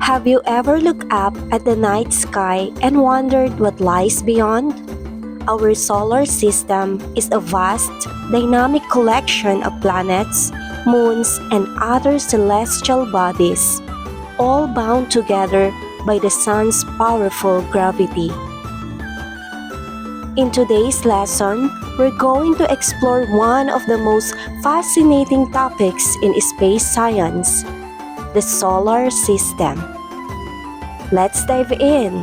Have you ever looked up at the night sky and wondered what lies beyond? Our solar system is a vast, dynamic collection of planets, moons, and other celestial bodies, all bound together by the sun's powerful gravity. In today's lesson, we're going to explore one of the most fascinating topics in space science, the solar system. Let's dive in.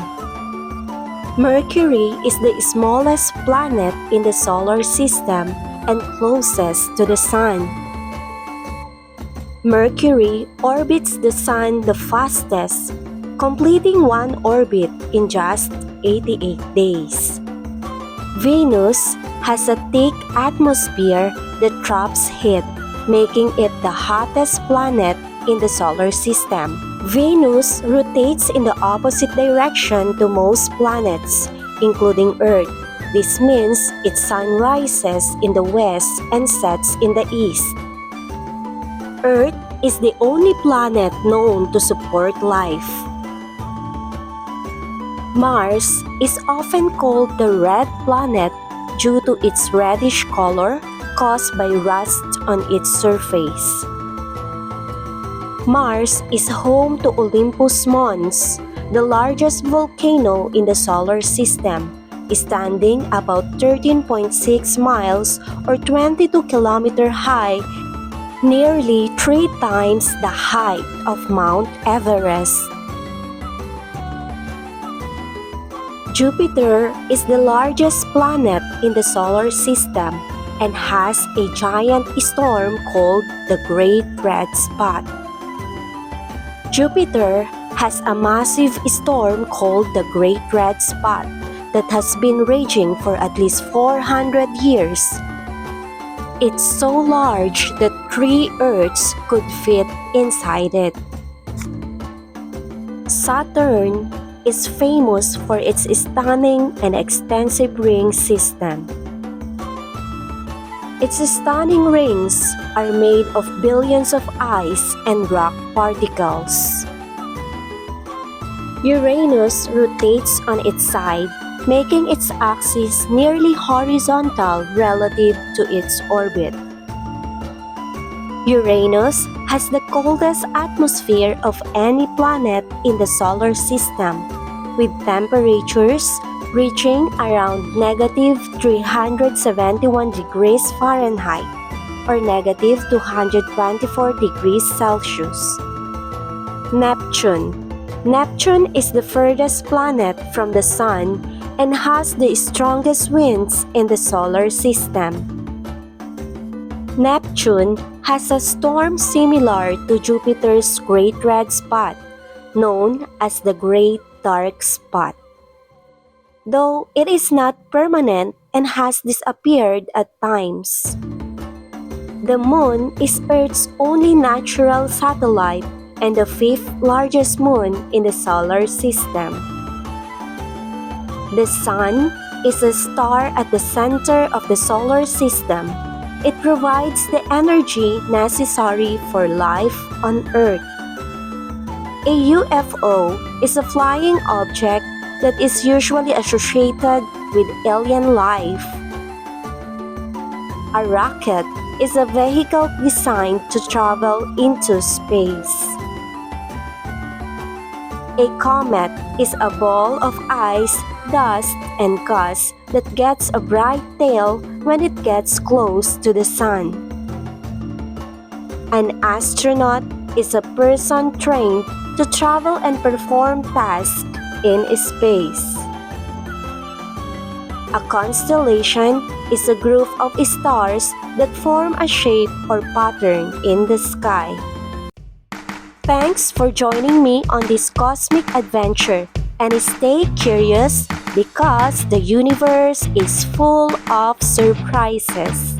Mercury is the smallest planet in the solar system and closest to the Sun. Mercury orbits the Sun the fastest, completing one orbit in just 88 days. Venus has a thick atmosphere that traps heat, making it the hottest planet in the solar system. Venus rotates in the opposite direction to most planets, including Earth. This means its sun rises in the west and sets in the east. Earth is the only planet known to support life. Mars is often called the red planet due to its reddish color caused by rust on its surface. Mars is home to Olympus Mons, the largest volcano in the solar system, standing about 13.6 miles or 22 km high, nearly 3 times the height of Mount Everest. Jupiter is the largest planet in the solar system and has a giant storm called the Great Red Spot. Jupiter has a massive storm called the Great Red Spot that has been raging for at least 400 years. It's so large that 3 Earths could fit inside it. Saturn is famous for its stunning and extensive ring system. Its stunning rings are made of billions of ice and rock particles. Uranus rotates on its side, making its axis nearly horizontal relative to its orbit. Uranus has the coldest atmosphere of any planet in the solar system, with temperatures reaching around negative 371 degrees Fahrenheit or negative 224 degrees Celsius. Neptune. Neptune is the furthest planet from the Sun and has the strongest winds in the solar system. Neptune has a storm similar to Jupiter's Great Red Spot, known as the Great Dark Spot. Though it is not permanent and has disappeared at times. The Moon is Earth's only natural satellite and the 5th largest moon in the solar system. The Sun is a star at the center of the solar system. It provides the energy necessary for life on Earth. A UFO is a flying object that is usually associated with alien life. A rocket is a vehicle designed to travel into space. A comet is a ball of ice, dust, and gas that gets a bright tail when it gets close to the sun. An astronaut is a person trained to travel and perform tasks in space. A constellation is a group of stars that form a shape or pattern in the sky. Thanks for joining me on this cosmic adventure, and stay curious because the universe is full of surprises.